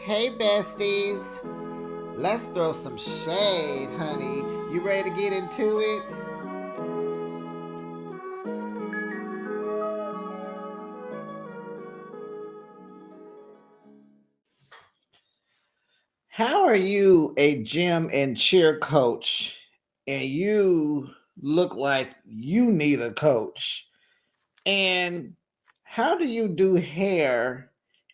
Hey, besties. Let's throw some shade, honey. You ready to get into it? How are you a gym and cheer coach and you look like you need a coach? And how do you do hair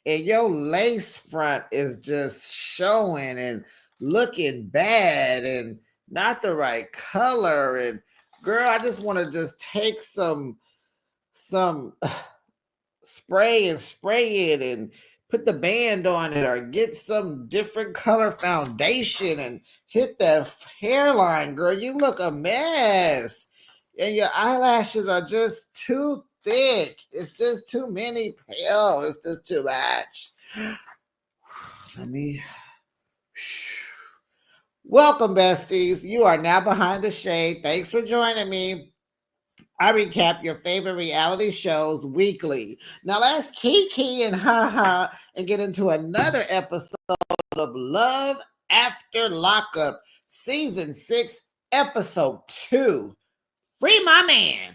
and your lace front is just showing and looking bad and not the right color? And girl, I just want to just take some spray it and put the band on it or get some different color foundation and hit that hairline, girl. You look a mess. And your eyelashes are just too thick. It's just too many pills. It's just too much. Let me. Welcome, besties. You are now behind the shade. Thanks for joining me. I recap your favorite reality shows weekly. Now let's kiki and haha and get into another episode of Love After Lockup, Season 6, Episode 2. Free my man.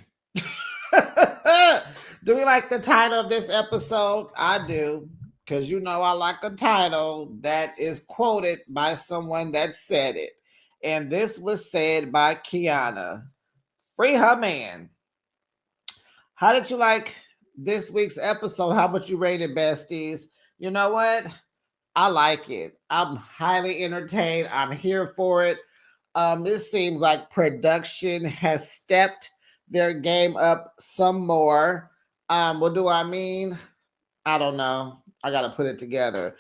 Do we like the title of this episode? I do, because you know I like a title that is quoted by someone that said it. And this was said by Kiana. Free her man. How did you like this week's episode? How about you rate it, besties? You know what? I like it. I'm highly entertained. I'm here for it. It seems like production has stepped their game up some more. What do I mean? I don't know. I gotta put it together.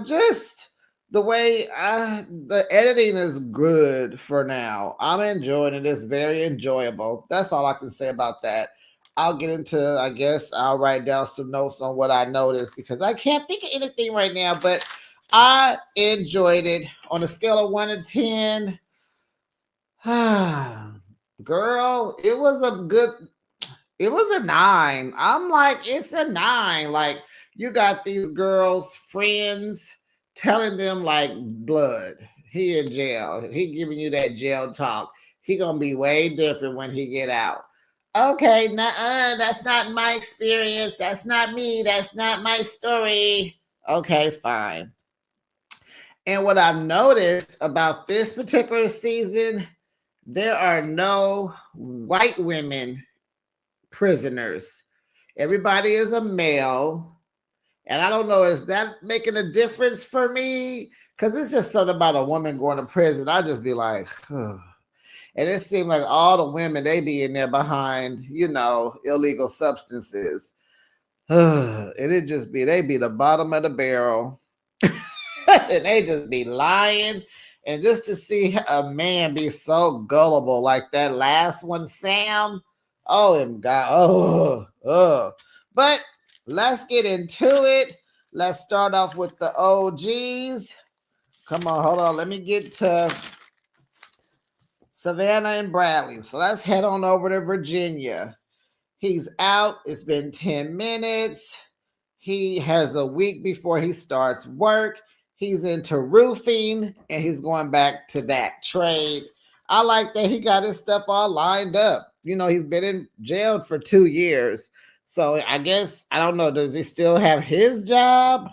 Just the way the editing is good for now. I'm enjoying it. It's very enjoyable. That's all I can say about that. I'll get into, I guess I'll write down some notes on what I noticed because I can't think of anything right now, but I enjoyed it on a scale of 1 to 10. Girl, it was a 9. I'm like, it's a 9. Like, you got these girls' friends telling them like blood. He in jail. He giving you that jail talk. He gonna be way different when he get out. Okay, that's not my experience. That's not me. That's not my story. Okay, fine. And what I've noticed about this particular season, there are no white women prisoners. Everybody is a male. And I don't know, is that making a difference for me? Because it's just something about a woman going to prison. I just be like, huh. And it seemed like all the women, they be in there behind, illegal substances. And it just be, they be the bottom of the barrel. And they just be lying. And just to see a man be so gullible like that last one, Sam. Oh, and God. Oh. But let's get into it. Let's start off with the OGs. Come on, hold on. Let me get to Savannah and Bradley. So let's head on over to Virginia. He's out. It's been 10 minutes. He has a week before he starts work. He's into roofing and he's going back to that trade. I like that he got his stuff all lined up. He's been in jail for 2 years. So I guess, I don't know, does he still have his job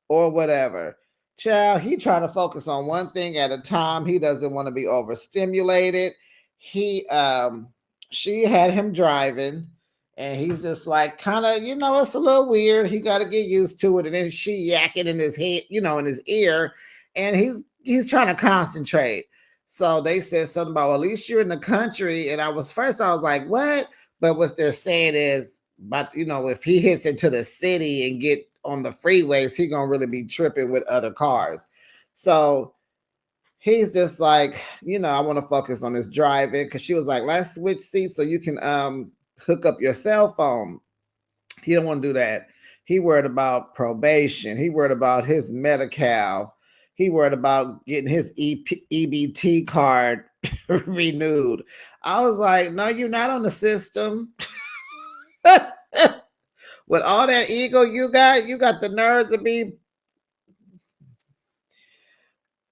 or whatever? Child, he trying to focus on one thing at a time. He doesn't want to be overstimulated. She had him driving and he's just like kind of, it's a little weird. He got to get used to it. And then she yakking in his head, in his ear, and he's trying to concentrate. So they said something about, well, at least you're in the country. And I was like, what? But what they're saying is, but if he hits into the city and get on the freeways, he gonna really be tripping with other cars. So he's just like, I want to focus on his driving, because she was like, let's switch seats so you can hook up your cell phone. He don't want to do that. He worried about probation. He worried about his Medi-Cal. He worried about getting his EBT card renewed. I was like, no, you're not on the system. With all that ego you got the nerve to be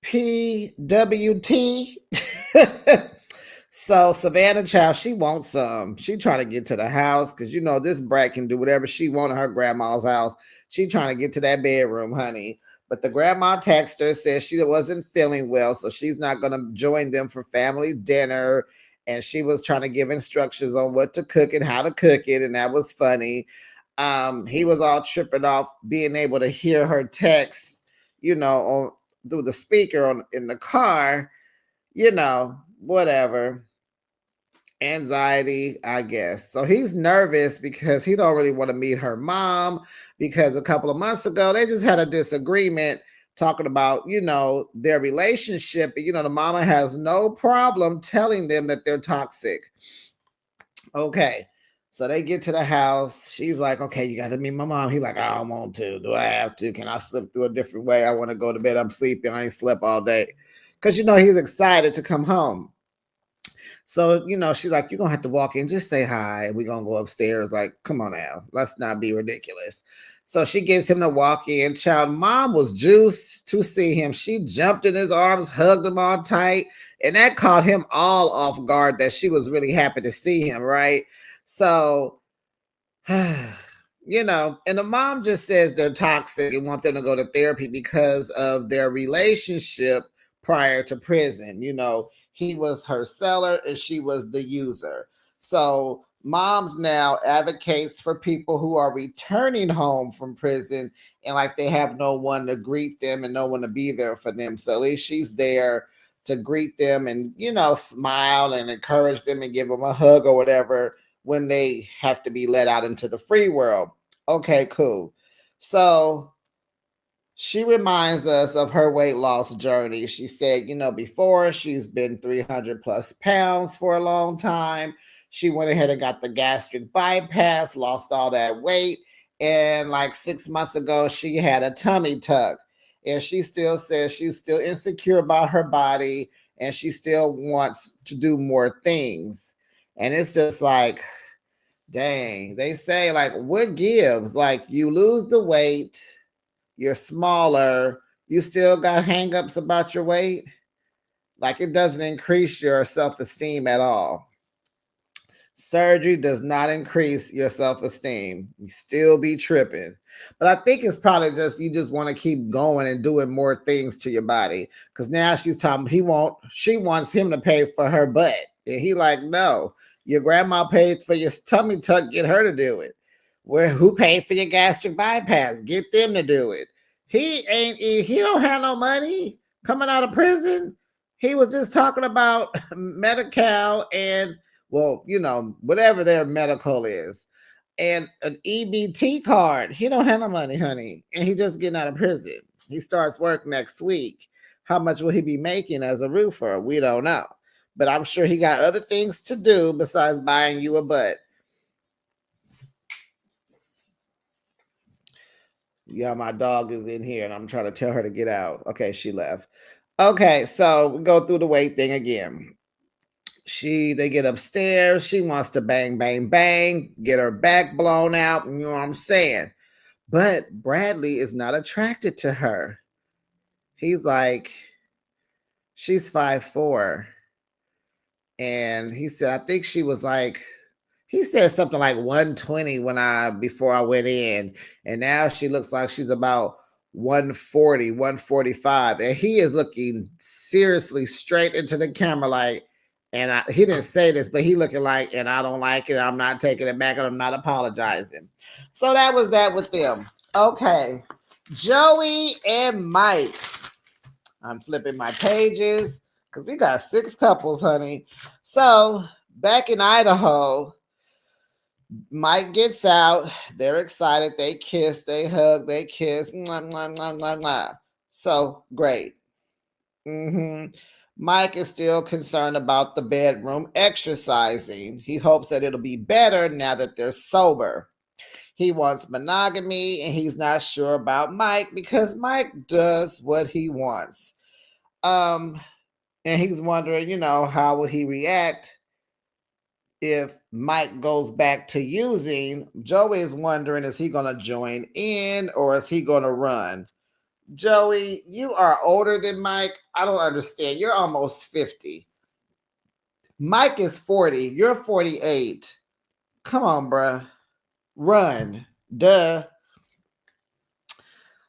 PWT. So Savannah Child, she wants some. She trying to get to the house because this brat can do whatever she want at her grandma's house. She trying to get to that bedroom, honey. But the grandma texted her, said she wasn't feeling well, so she's not gonna join them for family dinner. And she was trying to give instructions on what to cook and how to cook it, and that was funny. He was all tripping off being able to hear her text, on through the speaker on in the car, whatever. Anxiety, I guess. So he's nervous because he don't really want to meet her mom because a couple of months ago they just had a disagreement talking about, their relationship. And, the mama has no problem telling them that they're toxic. Okay. So they get to the house. She's like, okay, you got to meet my mom. He's like, I don't want to. Do I have to? Can I slip through a different way? I want to go to bed. I'm sleepy. I ain't slept all day. Because, he's excited to come home. So, she's like, you're going to have to walk in, just say hi. We're going to go upstairs. Like, come on now. Let's not be ridiculous. So she gets him to walk in. Child, mom was juiced to see him. She jumped in his arms, hugged him all tight. And that caught him all off guard that she was really happy to see him, right? So, and the mom just says they're toxic and want them to go to therapy because of their relationship prior to prison. He was her seller and she was the user. So moms now advocates for people who are returning home from prison and like they have no one to greet them and no one to be there for them. So at least she's there to greet them and smile and encourage them and give them a hug or whatever when they have to be let out into the free world. Okay, cool. So she reminds us of her weight loss journey. She said, before she's been 300 plus pounds for a long time. She went ahead and got the gastric bypass, lost all that weight. And like 6 months ago, she had a tummy tuck. And she still says she's still insecure about her body and she still wants to do more things. And it's just like, dang, they say, like, what gives? Like, you lose the weight, you're smaller, you still got hangups about your weight. Like, it doesn't increase your self esteem at all. Surgery does not increase your self-esteem. You still be tripping. But I think it's probably just you just want to keep going and doing more things to your body. Cause now she's talking, she wants him to pay for her butt. And he like, no, your grandma paid for your tummy tuck, get her to do it. Who paid for your gastric bypass? Get them to do it. He don't have no money coming out of prison. He was just talking about Medi-Cal and whatever their medical is, and an EBT card. He don't have no money, honey, and he just getting out of prison. He starts work next week. How much will he be making as a roofer? We don't know, but I'm sure he got other things to do besides buying you a butt. Yeah, my dog is in here, and I'm trying to tell her to get out. Okay, she left. Okay, so we go through the weight thing again. They get upstairs. She wants to bang, bang, bang, get her back blown out. You know what I'm saying? But Bradley is not attracted to her. He's like, she's 5'4". And he said, I think she was like, he said something like 120 before I went in. And now she looks like she's about 140, 145. And he is looking seriously straight into the camera like, he didn't say this, but he looking like, and I don't like it. I'm not taking it back and I'm not apologizing. So that was that with them. Okay. Joey and Mike. I'm flipping my pages because we got 6 couples, honey. So back in Idaho, Mike gets out. They're excited. They kiss, they hug, they kiss. Mwah, mwah, mwah, mwah, mwah. So great. Mike is still concerned about the bedroom exercising. He hopes that it'll be better now that they're sober. He wants monogamy and he's not sure about Mike because Mike does what he wants. And he's wondering, how will he react if Mike goes back to using? Joey is wondering, is he going to join in or is he going to run? Joey, you are older than Mike. I don't understand. You're almost 50. Mike is 40. You're 48. Come on, bruh. Run. Duh.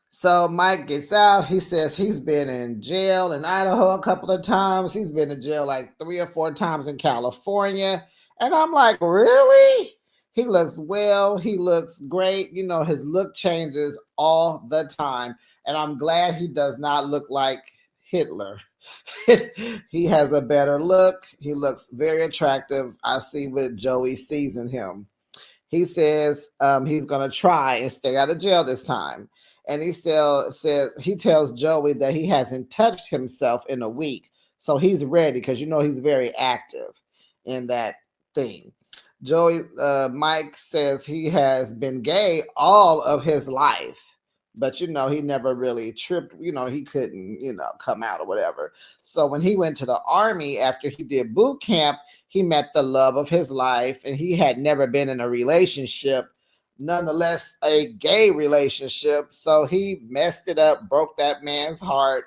So Mike gets out. He says he's been in jail in Idaho a couple of times. He's been in jail like 3 or 4 times in California. And I'm like, really? He looks well. He looks great. You know, his look changes all the time. And I'm glad he does not look like Hitler. He has a better look. He looks very attractive. I see what Joey sees in him. He says he's going to try and stay out of jail this time. And says he tells Joey that he hasn't touched himself in a week. So he's ready because you know he's very active in that thing. Mike says he has been gay all of his life, but you know, he never really tripped, you know, he couldn't, you know, come out or whatever. So when he went to the army after he did boot camp, he met the love of his life and he had never been in a relationship, nonetheless, a gay relationship. So he messed it up, broke that man's heart,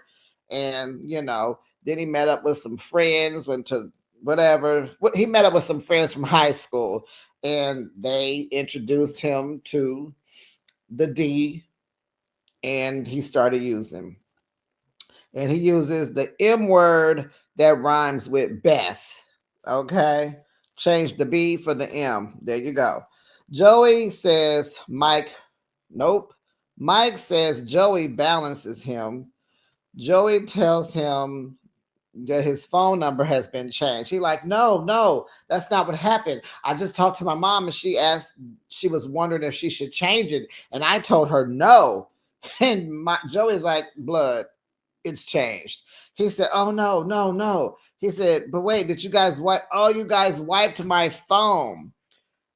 and, you know, then he met up with some friends, went to whatever. He met up with some friends from high school and they introduced him to the D and he started using. And he uses the M word that rhymes with Beth. Okay? Change the B for the M. There you go. Joey says Mike, nope. Mike says Joey balances him. Joey tells him that his phone number has been changed. He like, no, that's not what happened. I just talked to my mom and she was wondering if she should change it. And I told her no. And Joey's like, blood, it's changed. He said, oh, no. He said, but wait, did you guys wipe? Oh, you guys wiped my phone.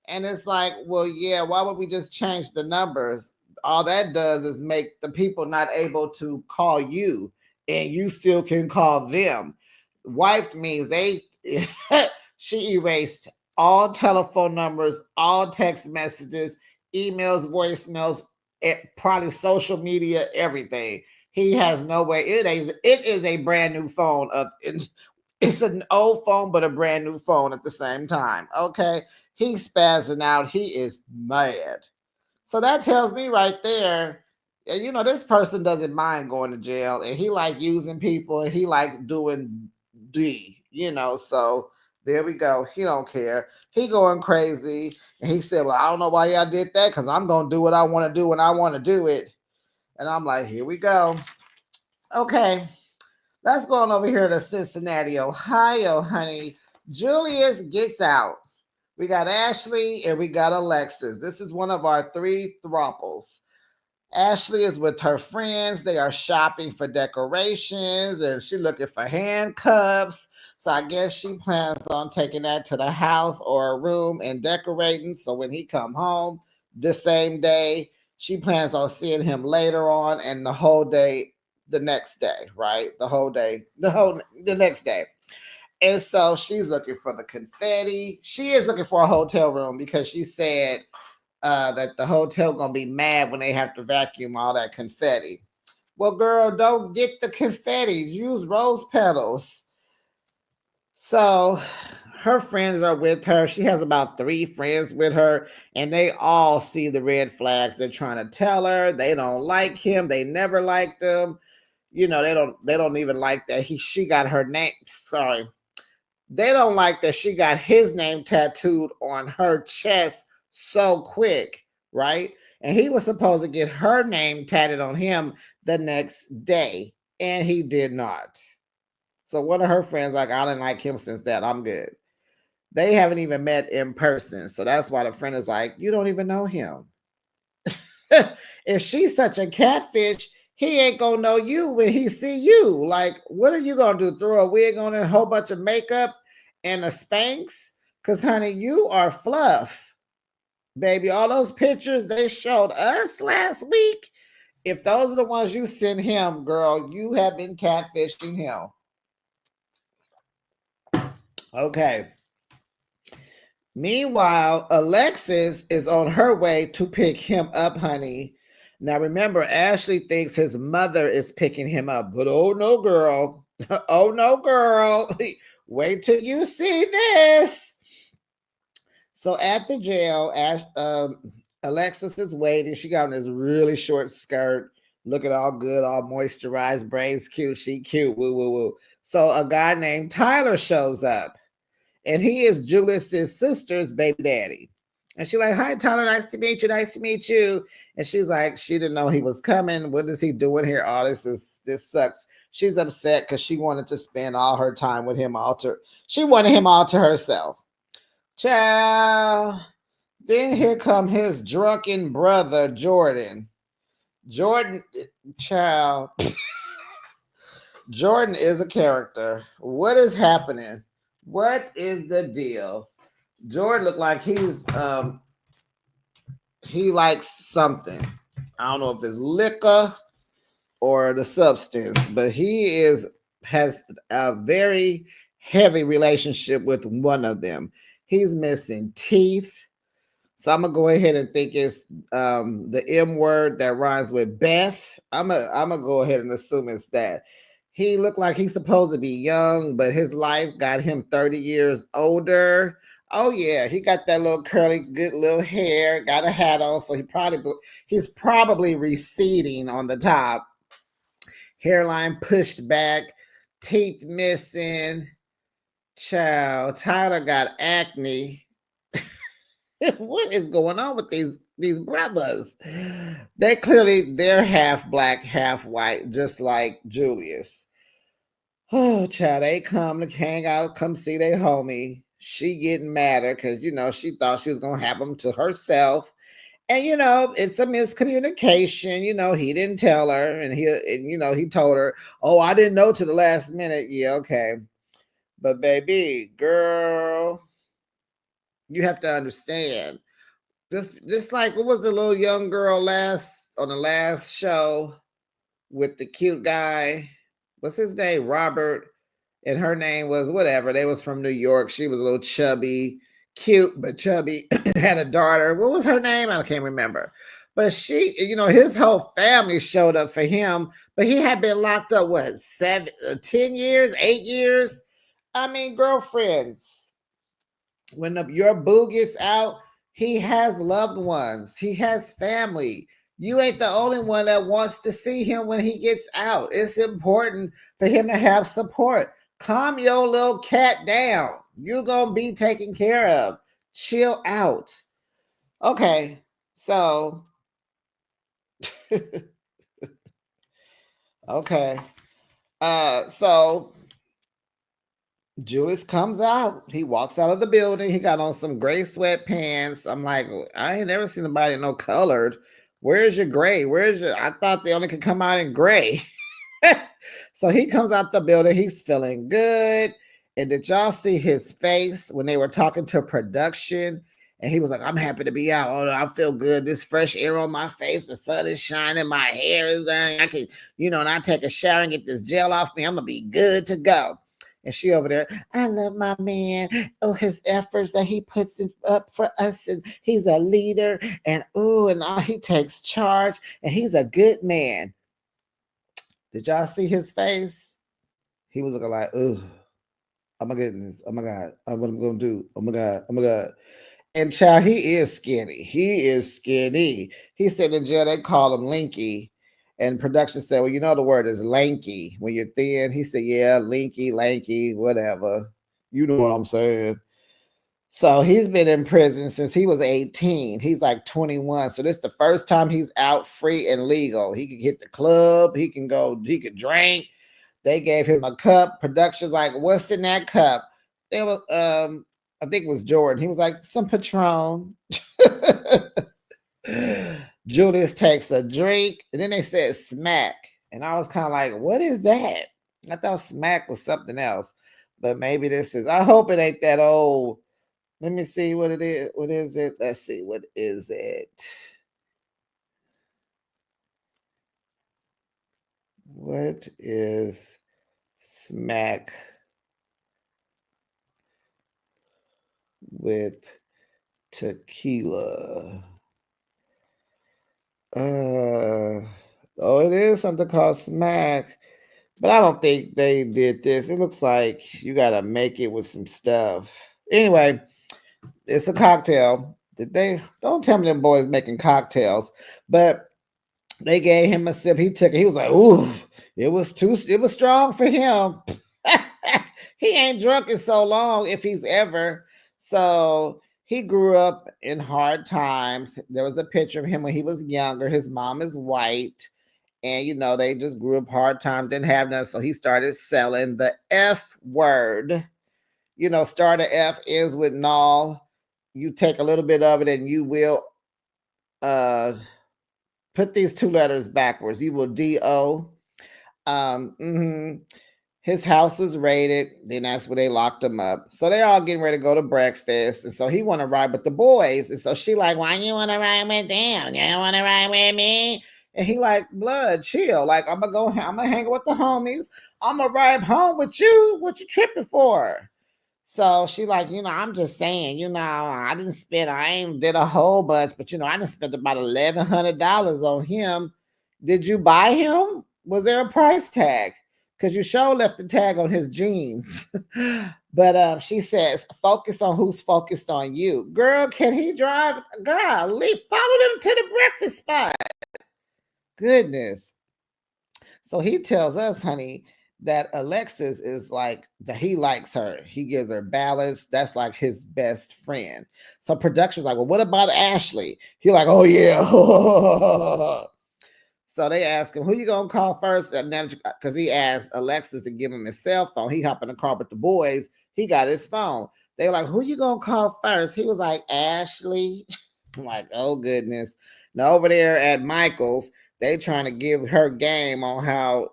And it's like, well, yeah, why would we just change the numbers? All that does is make the people not able to call you and you still can call them. Wiped means they, she erased all telephone numbers, all text messages, emails, voicemails, probably social media, everything. He has no way. It is a brand new phone. It's an old phone, but a brand new phone at the same time. Okay. He's spazzing out. He is mad. So that tells me right there, you know, this person doesn't mind going to jail and he like using people and he like doing D, you know, so there we go. He don't care. He going crazy. And he said, well, I don't know why y'all did that because I'm going to do what I want to do when I want to do it. And I'm like, here we go. Okay. Let's go on over here to Cincinnati, Ohio, honey. Julius gets out. We got Ashley and we got Alexis. This is one of our 3 thruples. Ashley is with her friends. They are shopping for decorations and she's looking for handcuffs. So I guess she plans on taking that to the house or a room and decorating. So when he come home the same day, she plans on seeing him later on and the whole day the next day, right? The next day. And so she's looking for the confetti. She is looking for a hotel room because she said that the hotel gonna be mad when they have to vacuum all that confetti. Well, girl, don't get the confetti. Use rose petals. So her friends are with her. She has about 3 friends with her, and they all see the red flags. They're trying to tell her they don't like him. They never liked him. You know, they don't even like that she got her name. Sorry. They don't like that she got his name tattooed on her chest so quick, right? And he was supposed to get her name tatted on him the next day, and he did not. So one of her friends like, I didn't like him since that. I'm good. They haven't even met in person. So that's why the friend is like, you don't even know him. If she's such a catfish, he ain't gonna know you when he see you. Like, what are you gonna do? Throw a wig on and a whole bunch of makeup and a Spanx? Cause honey, you are fluff, baby. All those pictures they showed us last week. If those are the ones you send him, girl, you have been catfishing him. Okay. Meanwhile, Alexis is on her way to pick him up, honey. Now remember, Ashley thinks his mother is picking him up, but oh no, girl. Oh no, girl. Wait till you see this. So at the jail, Alexis is waiting. She got on this really short skirt, looking all good, all moisturized, braids cute. She cute. Woo woo woo. So a guy named Tyler shows up, and he is Julius's sister's baby daddy. And she's like, "Hi, Tyler. Nice to meet you. Nice to meet you." And she's like, she didn't know he was coming. What is he doing here? All this sucks. She's upset because she wanted to spend all her time with him. She wanted him all to herself. Child. Then here come his drunken brother, Jordan. Jordan, child. Jordan is a character. What is happening? What is the deal? Jordan looked like he likes something. I don't know if it's liquor or the substance, but has a very heavy relationship with one of them. He's missing teeth. So I'm gonna go ahead and think it's the M word that rhymes with Beth. I'm gonna go ahead and assume it's that. He looked like he's supposed to be young, but his life got him 30 years older. Oh yeah, he got that little curly, good little hair, got a hat on, so he's probably receding on the top, hairline pushed back, teeth missing. Child, Tyler got acne. What is going on with these brothers? They're half black, half white, just like Julius. Oh, child, they come to hang out, come see their homie. She getting madder because she thought she was gonna have him to herself. And it's a miscommunication. He didn't tell her, and he told her, "Oh, I didn't know to the last minute." Yeah, okay. But baby, girl, you have to understand. Just like what was the little young girl last on the last show with the cute guy? What's his name? Robert, and her name was whatever. They was from New York. She was a little chubby, cute but chubby. Had a daughter. What was her name? I can't remember. But his whole family showed up for him. But he had been locked up what 10 years, 8 years. I mean, girlfriends, when your boo gets out, he has loved ones, he has family. You ain't the only one that wants to see him when he gets out. It's important for him to have support. Calm your little cat down. You're gonna be taken care of. Chill out. Okay, so okay. So Julius comes out. He walks out of the building. He got on some gray sweatpants. I'm like, I ain't never seen nobody no colored. Where's your gray? I thought they only could come out in gray. So he comes out the building. He's feeling good. And did y'all see his face when they were talking to production? And he was like, I'm happy to be out. Oh, I feel good. This fresh air on my face. The sun is shining. My hair is done. I can, and I take a shower and get this gel off me. I'm going to be good to go. And she over there, I love my man. Oh, his efforts that he puts up for us. And he's a leader. And he takes charge. And he's a good man. Did y'all see his face? He was looking like, oh my goodness. Oh my God. What am I going to do? Oh my God. Oh my God. And child, he is skinny. He is skinny. He said in jail they call him Linky. And production said, well, the word is lanky when you're thin. He said, yeah, linky, lanky, whatever. You know what I'm saying. So he's been in prison since he was 18. He's like 21. So this is the first time he's out free and legal. He can hit the club. He can go, he could drink. They gave him a cup. Production's like, what's in that cup? There was I think it was Jordan. He was like, some Patron. Julius takes a drink, and then they said smack. And I was kind of like, what is that? I thought smack was something else. But maybe this is, I hope it ain't that old. Let me see what it is. What is it? Let's see. What is it? What is smack with, tequila. 'Cause. it is something called smack, but I don't think they did this. It looks like you gotta make it with some stuff. Anyway, it's a cocktail. Did they? Don't tell me them boys making cocktails, but they gave him a sip. He took it. He was like, "Ooh, it was too. It was strong for him." He ain't drunk in so long, if he's ever. So he grew up in hard times. There was a picture of him when he was younger. His mom is white, and they just grew up hard times, didn't have none. So he started selling the F word. Start a F, ends with null. You take a little bit of it, and you will uh put these two letters backwards. You will do. His house was raided. Then that's where they locked him up. So they all getting ready to go to breakfast. And so he want to ride with the boys. And so she like, why you want to ride with them? You don't want to ride with me? And he like, blood, chill. Like, I'm gonna hang with the homies. I'm gonna ride home with you. What you tripping for? So she like, I'm just saying, I ain't did a whole bunch, but I didn't spend about $1,100 on him. Did you buy him? Was there a price tag? Because you sure left the tag on his jeans. But she says, focus on who's focused on you. Girl, can he drive? Golly, follow them to the breakfast spot. Goodness. So he tells us, honey, that Alexis is like that he likes her. He gives her balance. That's like his best friend. So production's like, well, what about Ashley? He like, oh yeah. So they ask him, who you gonna call first? And then because he asked Alexis to give him his cell phone. He hopped in the car with the boys. He got his phone. They were like, who you gonna call first? He was like, Ashley. I'm like, oh goodness. Now over there at Michael's, they trying to give her game on how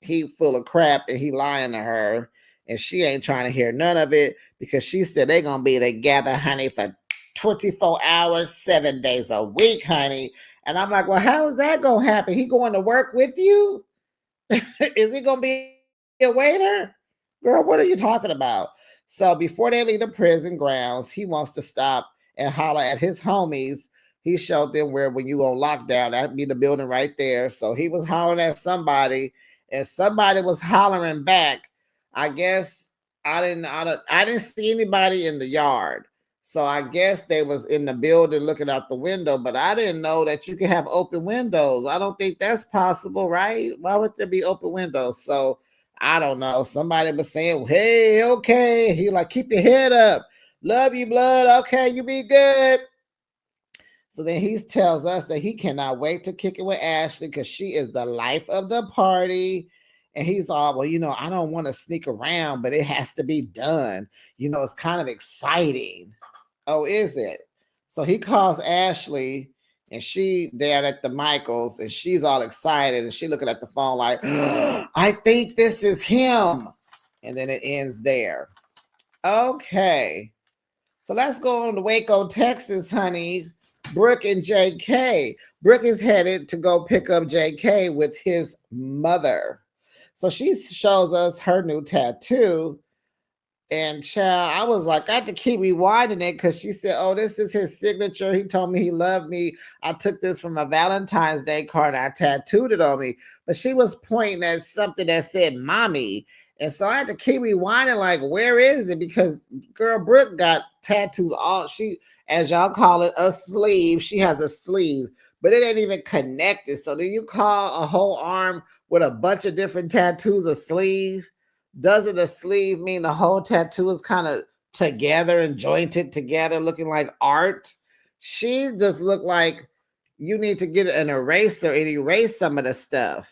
he full of crap and he lying to her. And she ain't trying to hear none of it because she said they gonna be together, honey, for 24 hours, 7 days a week, honey. And I'm like, well, how is that gonna happen? He going to work with you? Is he gonna be a waiter? Girl, what are you talking about? So before they leave the prison grounds, he wants to stop and holler at his homies. He showed them where when you on lockdown, that'd be the building right there. So he was hollering at somebody, and somebody was hollering back. I guess I didn't see anybody in the yard. So I guess they was in the building looking out the window, but I didn't know that you can have open windows. I don't think that's possible, right? Why would there be open windows? So I don't know. Somebody was saying, hey, okay. He like, keep your head up. Love you, blood. Okay, you be good. So then he tells us that he cannot wait to kick it with Ashley because she is the life of the party. And he's all, well, I don't want to sneak around, but it has to be done. It's kind of exciting. Oh, is it? So he calls Ashley and she there at the Michaels and she's all excited and she looking at the phone like, I think this is him. And then it ends there. Okay. So let's go on to Waco, Texas, honey. Brooke and JK. Brooke is headed to go pick up JK with his mother. So she shows us her new tattoo. And child, I was like, I had to keep rewinding it because she said, oh, this is his signature. He told me he loved me. I took this from a Valentine's Day card and I tattooed it on me. But she was pointing at something that said mommy. And so I had to keep rewinding, like, where is it? Because girl Brooke got tattoos all as y'all call it, a sleeve. She has a sleeve, but it ain't even connected. So do you call a whole arm with a bunch of different tattoos a sleeve? Doesn't a sleeve mean the whole tattoo is kind of together and jointed together, looking like art? She just looked like you need to get an eraser and erase some of the stuff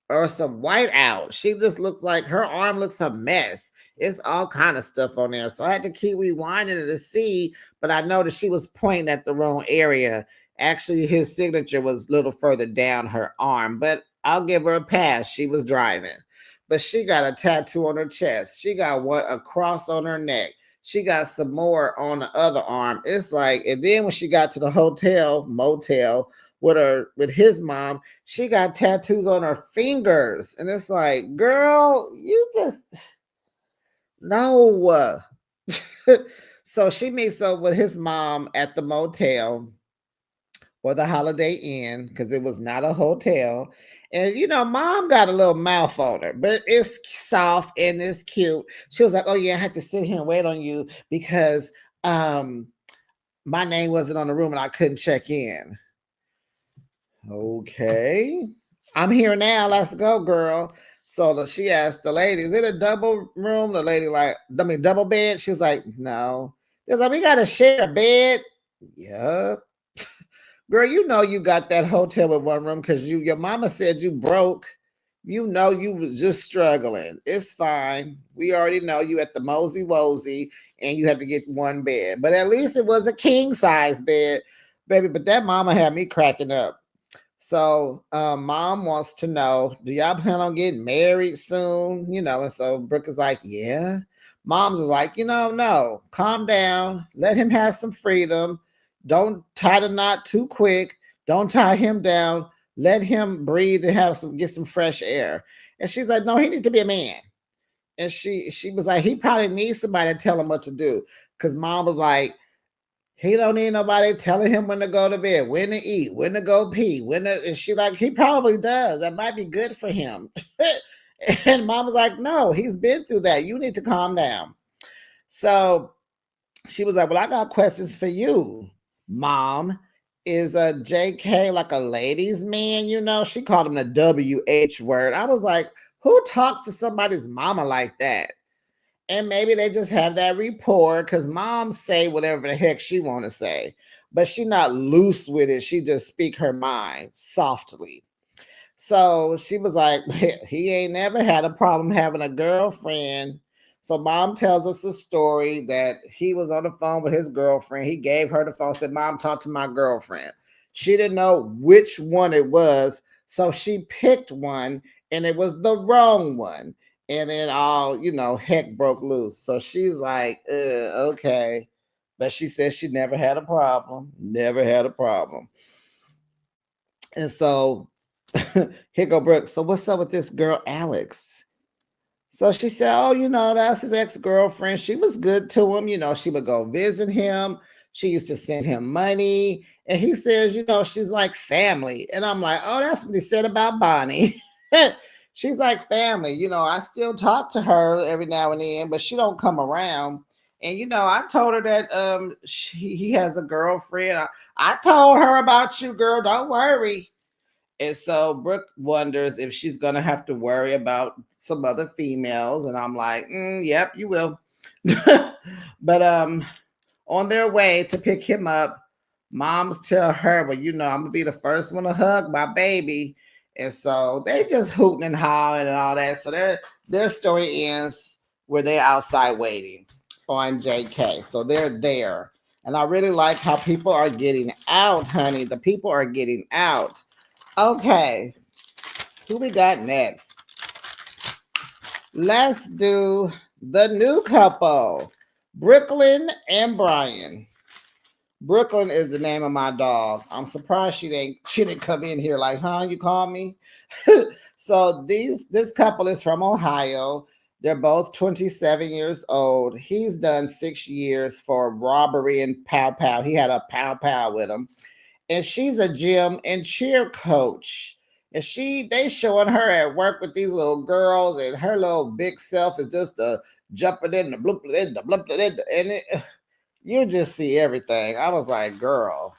or some white out. She just looks like her arm looks a mess. It's all kind of stuff on there. So I had to keep rewinding it to see, but I noticed she was pointing at the wrong area. Actually, his signature was a little further down her arm, but I'll give her a pass. She was driving. But she got a tattoo on her chest. She got one a cross on her neck. She got some more on the other arm. It's like, and then when she got to the motel with his mom, she got tattoos on her fingers. And it's like, girl, you just no. So she meets up with his mom at the motel or the Holiday Inn because it was not a hotel. And mom got a little mouth on her, but it's soft and it's cute. She was like, "Oh yeah, I had to sit here and wait on you because um my name wasn't on the room and I couldn't check in." Okay. I'm here now. Let's go, girl. So she asked the lady, "Is it a double room?" The lady like, I mean, double bed. She's like, "No." She's like, "We gotta share a bed." Yup. Girl, you got that hotel with one room because your mama said you broke. You was just struggling. It's fine. We already know you at the Mosey Wozy and you had to get one bed. But at least it was a king size bed, baby. But that mama had me cracking up. So, mom wants to know, do y'all plan on getting married soon? And so Brooke is like, yeah. Mom's is like, no, calm down. Let him have some freedom. Don't tie the knot too quick. Don't tie him down. Let him breathe and get some fresh air. And she's like, no, he needs to be a man. And she was like, he probably needs somebody to tell him what to do. Cause mom was like, he don't need nobody telling him when to go to bed, when to eat, when to go pee, and she like, he probably does. That might be good for him. And mom was like, no, he's been through that. You need to calm down. So she was like, well, I got questions for you, mom. Is a JK like a ladies' man? She called him the WH word. I was like, who talks to somebody's mama like that? And maybe they just have that rapport because mom say whatever the heck she want to say, but she not loose with it. She just speak her mind softly. So she was like, he ain't never had a problem having a girlfriend. So mom tells us a story that he was on the phone with his girlfriend. He gave her the phone, said, "Mom, talk to my girlfriend." She didn't know which one it was. So she picked one and it was the wrong one. And then heck broke loose. So she's like, okay. But she says she never had a problem. Never had a problem. And so here go Brooke. So what's up with this girl, Alex? So she said, oh, that's his ex-girlfriend. She was good to him. She would go visit him. She used to send him money. And he says, she's like family. And I'm like, oh, that's what he said about Bonnie. She's like family. I still talk to her every now and then, but she don't come around. And I told her that he has a girlfriend. I told her about you, girl. Don't worry. And so Brooke wonders if she's going to have to worry about some other females. And I'm like, yep, you will. But on their way to pick him up, moms tell her, well, I'm going to be the first one to hug my baby. And so they just hooting and hollering and all that. So their story ends where they're outside waiting on JK. So they're there. And I really like how people are getting out, honey. The people are getting out. Okay, who we got next? Let's do the new couple, Brooklyn and Brian. Brooklyn is the name of my dog. I'm surprised she didn't come in here like, huh? You call me? So this couple is from Ohio. They're both 27 years old. He's done 6 years for robbery and pow pow. He had a pow pow with him. And she's a gym and cheer coach. And they showing her at work with these little girls, and her little big self is just jumping in the bloop in the bloop in the, and you just see everything. I was like, girl,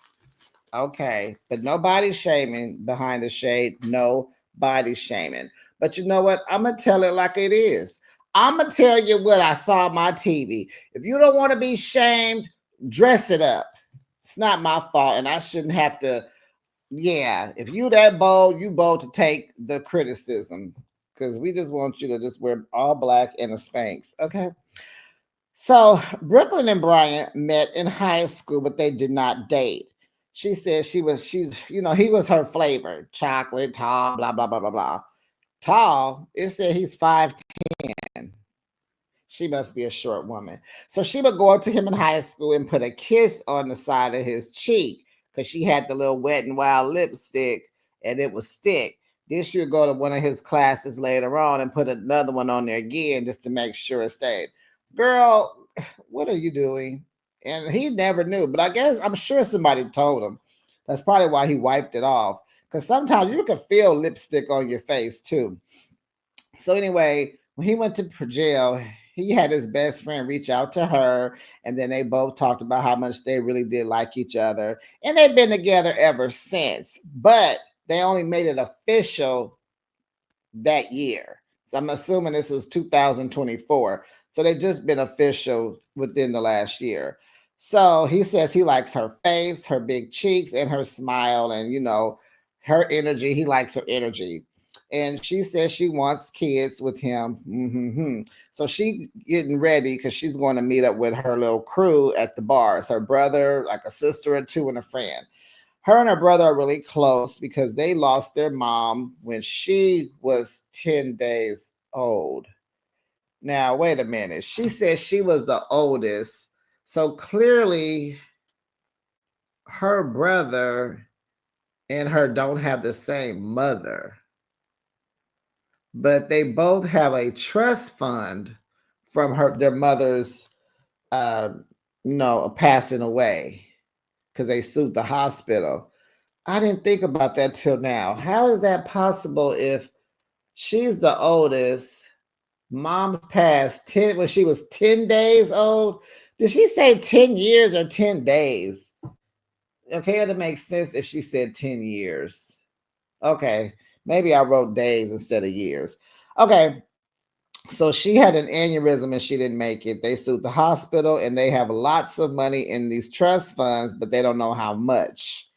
okay, but no body shaming behind the shade, no body shaming. But you know what? I'm gonna tell it like it is. I'm gonna tell you what I saw on my TV. If you don't want to be shamed, dress it up. It's not my fault, and I shouldn't have to. Yeah, if you that bold, you bold to take the criticism because we just want you to just wear all black and a Spanx, okay? So Brooklyn and Brian met in high school, but they did not date. She said he was her flavor, chocolate, tall, blah blah blah blah blah. Tall. It said he's 5'10". She must be a short woman. So she would go up to him in high school and put a kiss on the side of his cheek because she had the little wet and wild lipstick and it would stick. Then she would go to one of his classes later on and put another one on there again just to make sure it stayed. Girl, what are you doing? And he never knew, but I'm sure somebody told him. That's probably why he wiped it off. because sometimes you can feel lipstick on your face too. So anyway, when he went to jail, he had his best friend reach out to her, and then they both talked about how much they really did like each other, and they've been together ever since. But they only made it official that year. So I'm assuming this was 2024. So they just been official within the last year. So he says he likes her face, her big cheeks, and her smile, and her energy. He likes her energy. And she says she wants kids with him. So she getting ready because she's going to meet up with her little crew at the bars. Her brother, like a sister or two, and a friend. Her and her brother are really close because they lost their mom when she was 10 days old. Now, wait a minute. She said she was the oldest. So clearly, her brother and her don't have the same mother, but they both have a trust fund from their mother's, uh, passing away because they sued the hospital. I didn't think about that till now. How is that possible if she's the oldest? Mom's passed 10 when she was 10 days old. Did she say 10 years or 10 days? Okay, it'll make sense if she said 10 years. Okay, maybe I wrote days instead of years. Okay, so she had an aneurysm and she didn't make it. They sued the hospital and they have lots of money in these trust funds, but they don't know how much.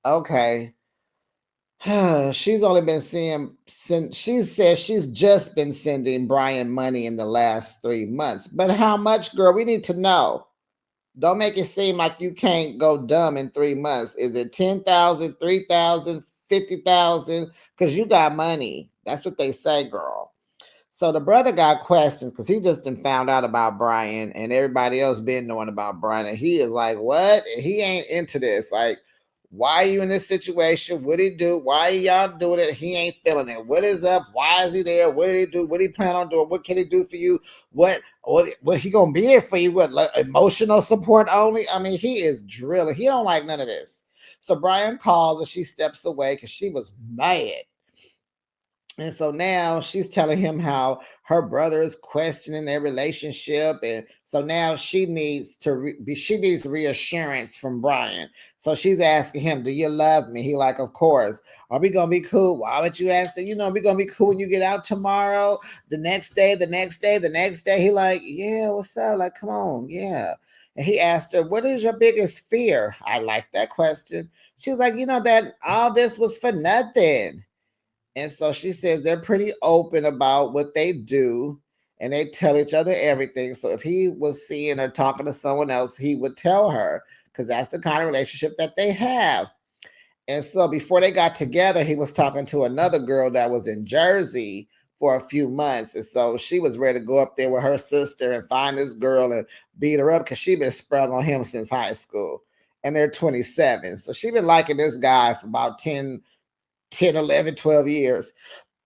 Okay. She's only been she says she's just been sending Brian money in the last 3 months. But how much, girl? We need to know. Don't make it seem like you can't go dumb in 3 months. Is it 10,000, 3,000, 50,000? Because you got money. That's what they say, girl. So the brother got questions because he just done found out about Brian and everybody else been knowing about Brian. And he is like, what? And he ain't into this. Like, why are you in this situation? What did he do? Why are y'all doing it? He ain't feeling it. What is up? Why is he there? What did he do? What did he plan on doing? What can he do for you? What he gonna be there for you? What, like, emotional support only? I mean, he is drilling. He don't like none of this. So Brian calls and she steps away because she was mad. And so now she's telling him how her brother is questioning their relationship, and so now she needs she needs reassurance from Brian. So she's asking him, "Do you love me?" He like, "Of course." "Are we gonna be cool?" "Why would you ask that? We're gonna be cool when you get out tomorrow, the next day, the next day, the next day." He like, "Yeah, what's up? Like, come on, yeah." And he asked her, "What is your biggest fear?" I like that question. She was like, that all this was for nothing. And so she says they're pretty open about what they do and they tell each other everything. So if he was seeing her talking to someone else, he would tell her because that's the kind of relationship that they have. And so before they got together, he was talking to another girl that was in Jersey for a few months. And so she was ready to go up there with her sister and find this girl and beat her up because she been sprung on him since high school. And they're 27. So she been liking this guy for about 10, 11, 12 years.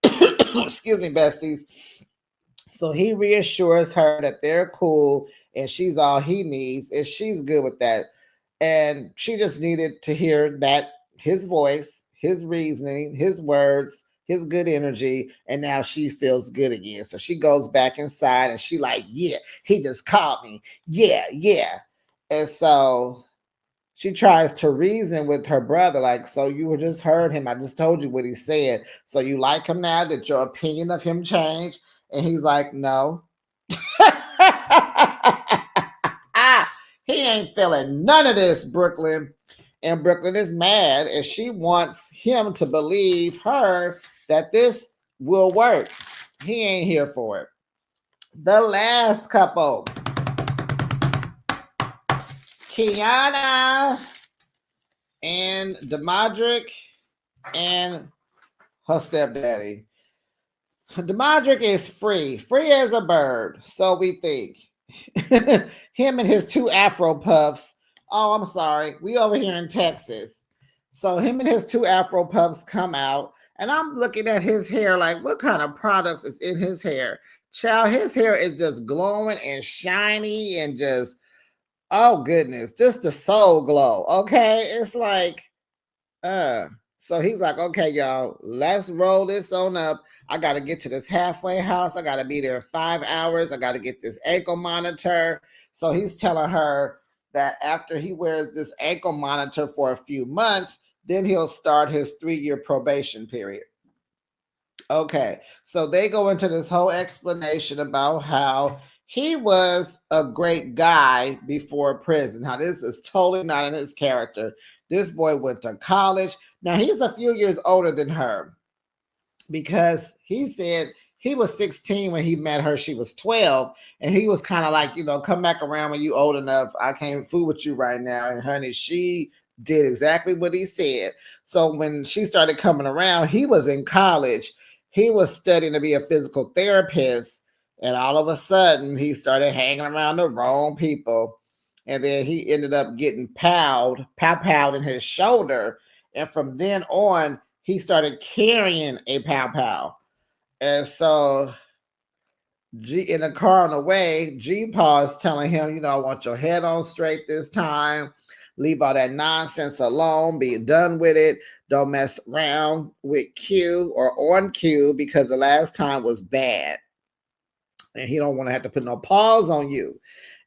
Excuse me, besties. So he reassures her that they're cool and she's all he needs, and she's good with that. And she just needed to hear that his voice, his reasoning, his words, his good energy, and now she feels good again. So she goes back inside and she like, yeah, he just called me. Yeah, yeah. And so she tries to reason with her brother, like, so you were just heard him. I just told you what he said. So you like him now? Did your opinion of him change? And he's like, no. He ain't feeling none of this, Brooklyn. And Brooklyn is mad and she wants him to believe her that this will work. He ain't here for it. The last couple, Kiana and Demadric and her stepdaddy. Demadric is free as a bird, so we think. Him and his two Afro puffs. Oh, I'm sorry. We over here in Texas. So him and his two Afro puffs come out, and I'm looking at his hair like, what kind of products is in his hair? Child, his hair is just glowing and shiny and just, oh goodness, just the soul glow. Okay, it's like, So he's like, okay, y'all, let's roll this on up. I got to get to this halfway house. I got to be there in 5 hours. I got to get this ankle monitor. So he's telling her that after he wears this ankle monitor for a few months, then he'll start his 3 year probation period. Okay, so they go into this whole explanation about how he was a great guy before prison. How this is totally not in his character. This boy went to college. Now he's a few years older than her because he said he was 16 when he met her. She was 12. And he was kind of like, come back around when you old enough. I can't fool with you right now. And honey, she did exactly what he said. So when she started coming around, he was in college. He was studying to be a physical therapist. And all of a sudden, he started hanging around the wrong people. And then he ended up getting pow-powed in his shoulder. And from then on, he started carrying a pow-pow. And so G in the car on the way, G Paw is telling him, I want your head on straight this time. Leave all that nonsense alone. Be done with it. Don't mess around with Q or on Q because the last time was bad. And he don't want to have to put no pause on you.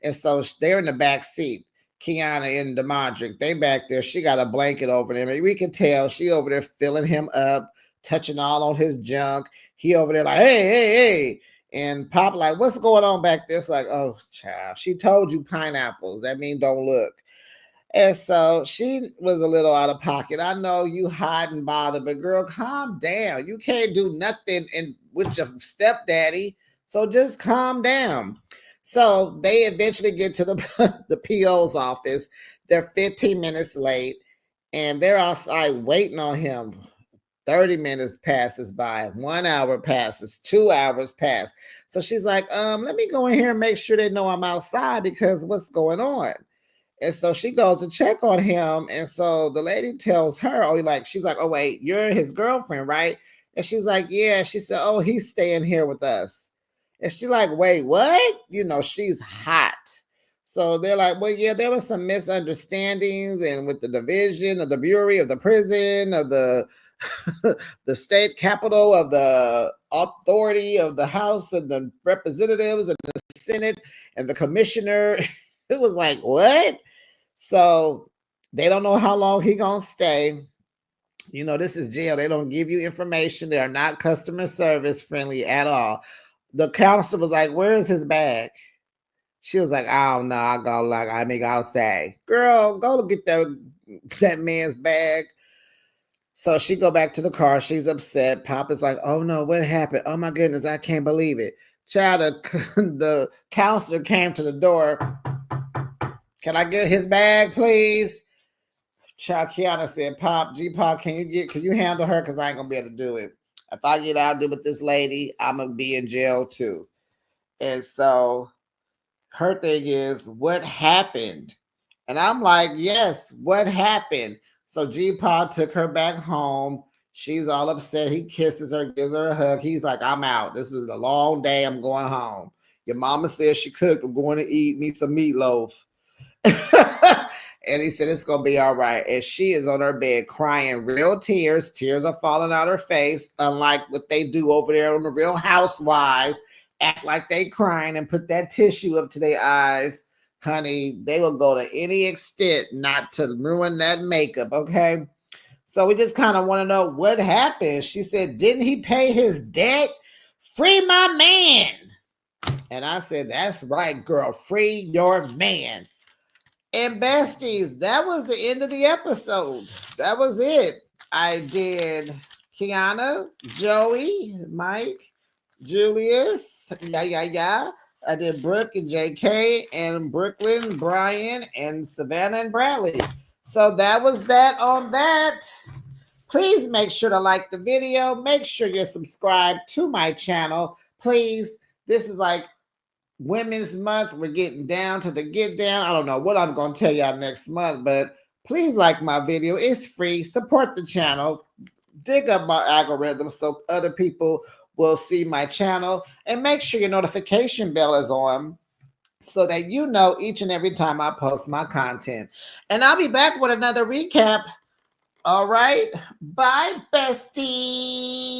And so they're in the back seat. Kiana and Demondrick, they back there. She got a blanket over them. And we can tell she over there filling him up, touching all on his junk. He over there like, hey, hey, hey. And Pop like, what's going on back there? It's like, oh, child, she told you pineapples. That means don't look. And so she was a little out of pocket. I know you hide and bother, but girl, calm down. You can't do nothing with your stepdaddy. So just calm down. So they eventually get to the PO's office. They're 15 minutes late and they're outside waiting on him. 30 minutes passes by, 1 hour passes, 2 hours pass. So she's like, let me go in here and make sure they know I'm outside because what's going on? And so she goes to check on him. And so the lady tells her, she's like, oh, wait, you're his girlfriend, right? And she's like, yeah. She said, oh, he's staying here with us. And she's like, wait, what? She's hot. So they're like, well, yeah, there was some misunderstandings and with the division of the bureau of the prison of the the state capital of the authority of the House and the representatives and the Senate and the commissioner. It was like, what? So they don't know how long he gonna stay. This is jail. They don't give you information. They are not customer service friendly at all. The counselor was like, where's his bag? She was like, I don't know. I'll say, girl, go get that man's bag. So she go back to the car. She's upset. Pop is like, oh no, what happened? Oh my goodness, I can't believe it. Child, the counselor came to the door. Can I get his bag, please? Child, Kiana said, Pop, G-Pop, can you handle her? Because I ain't going to be able to do it. If I get out there with this lady, I'm going to be in jail too. And so her thing is, what happened? And I'm like, yes, what happened? So G-Pop took her back home. She's all upset. He kisses her, gives her a hug. He's like, I'm out. This was a long day. I'm going home. Your mama said she cooked. I'm going to eat me some meatloaf. And he said, it's going to be all right. And she is on her bed crying real tears. Tears are falling out her face, unlike what they do over there on the Real Housewives. Act like they crying and put that tissue up to their eyes. Honey, they will go to any extent not to ruin that makeup, okay? So we just kind of want to know what happened. She said, didn't he pay his debt? Free my man. And I said, that's right, girl. Free your man. And besties, that was the end of the episode. That was it. I did Kiana, Joey, Mike, Julius, yeah. I did Brooke and JK and Brooklyn, Brian, and Savannah and Bradley. So that was that on that. Please make sure to like the video. Make sure you're subscribed to my channel. Please, this is like Women's Month. We're getting down to the get down. I don't know what I'm going to tell y'all next month, but please like my video. It's free. Support the channel. Dig up my algorithm so other people will see my channel. And make sure your notification bell is on so that you know each and every time I post my content. And I'll be back with another recap All right. Bye, bestie.